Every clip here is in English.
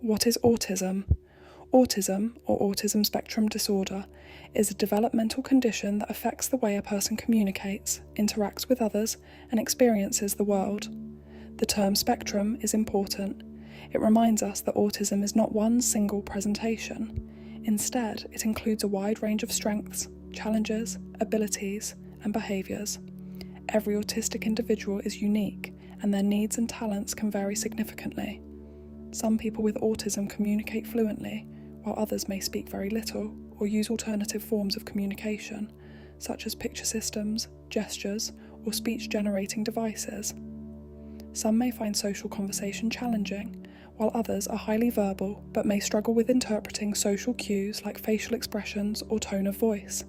What is autism? Autism, or autism spectrum disorder, is a developmental condition that affects the way a person communicates, interacts with others, and experiences the world. The term spectrum is important. It reminds us that autism is not one single presentation. Instead, it includes a wide range of strengths, challenges, abilities, and behaviours. Every autistic individual is unique, and their needs and talents can vary significantly. Some people with autism communicate fluently, while others may speak very little or use alternative forms of communication, such as picture systems, gestures, or speech-generating devices. Some may find social conversation challenging, while others are highly verbal but may struggle with interpreting social cues like facial expressions or tone of voice.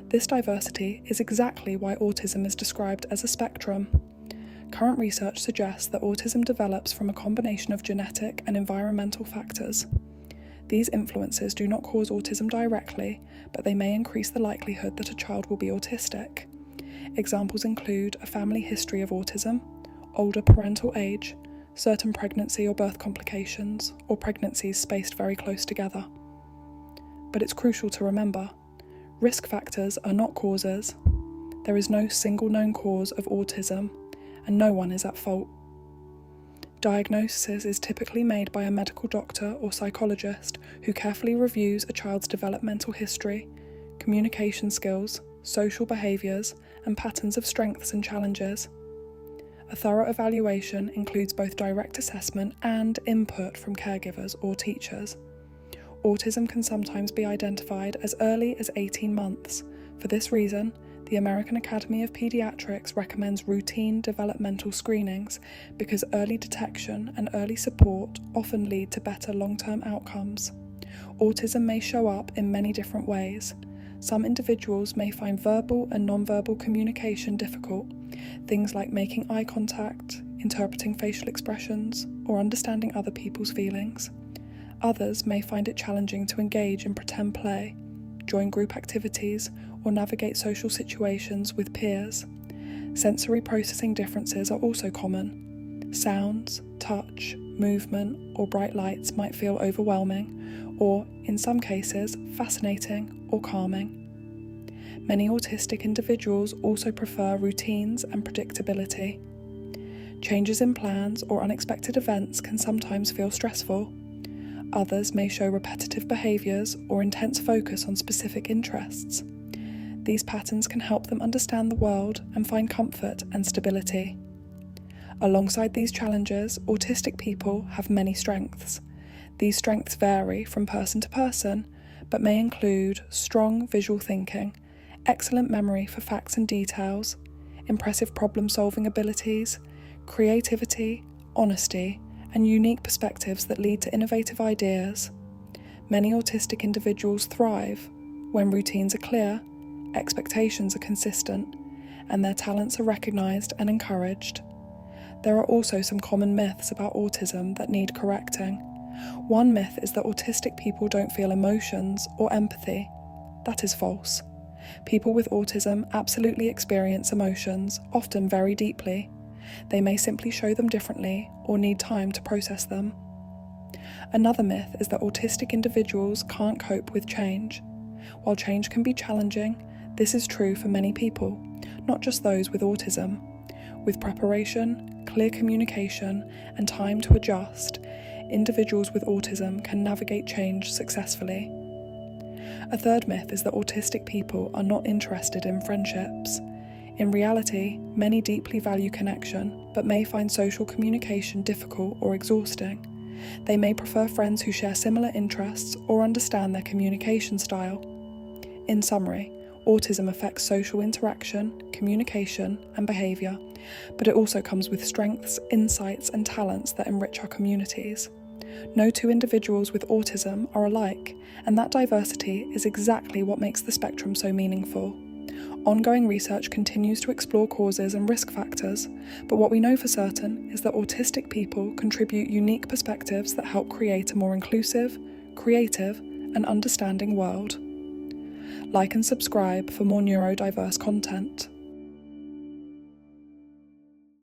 This diversity is exactly why autism is described as a spectrum. Current research suggests that autism develops from a combination of genetic and environmental factors. These influences do not cause autism directly, but they may increase the likelihood that a child will be autistic. Examples include a family history of autism, older parental age, certain pregnancy or birth complications, or pregnancies spaced very close together. But it's crucial to remember, risk factors are not causes. There is no single known cause of autism, and no one is at fault. Diagnosis is typically made by a medical doctor or psychologist who carefully reviews a child's developmental history, communication skills, social behaviours, and patterns of strengths and challenges. A thorough evaluation includes both direct assessment and input from caregivers or teachers. Autism can sometimes be identified as early as 18 months. For this reason, the American Academy of Pediatrics recommends routine developmental screenings because early detection and early support often lead to better long-term outcomes. Autism may show up in many different ways. Some individuals may find verbal and non-verbal communication difficult, things like making eye contact, interpreting facial expressions, or understanding other people's feelings. Others may find it challenging to engage in pretend play, join group activities, or navigate social situations with peers. Sensory processing differences are also common. Sounds, touch, movement, or bright lights might feel overwhelming, or, in some cases, fascinating or calming. Many autistic individuals also prefer routines and predictability. Changes in plans or unexpected events can sometimes feel stressful. Others may show repetitive behaviours or intense focus on specific interests. These patterns can help them understand the world and find comfort and stability. Alongside these challenges, autistic people have many strengths. These strengths vary from person to person, but may include strong visual thinking, excellent memory for facts and details, impressive problem-solving abilities, creativity, honesty, and unique perspectives that lead to innovative ideas. Many autistic individuals thrive when routines are clear, expectations are consistent, and their talents are recognised and encouraged. There are also some common myths about autism that need correcting. One myth is that autistic people don't feel emotions or empathy. That is false. People with autism absolutely experience emotions, often very deeply. They may simply show them differently or need time to process them. Another myth is that autistic individuals can't cope with change. While change can be challenging, this is true for many people, not just those with autism. With preparation, clear communication, and time to adjust, individuals with autism can navigate change successfully. A third myth is that autistic people are not interested in friendships. In reality, many deeply value connection, but may find social communication difficult or exhausting. They may prefer friends who share similar interests or understand their communication style. In summary, autism affects social interaction, communication, and behaviour, but it also comes with strengths, insights, and talents that enrich our communities. No two individuals with autism are alike, and that diversity is exactly what makes the spectrum so meaningful. Ongoing research continues to explore causes and risk factors, but what we know for certain is that autistic people contribute unique perspectives that help create a more inclusive, creative, and understanding world. Like and subscribe for more neurodiverse content.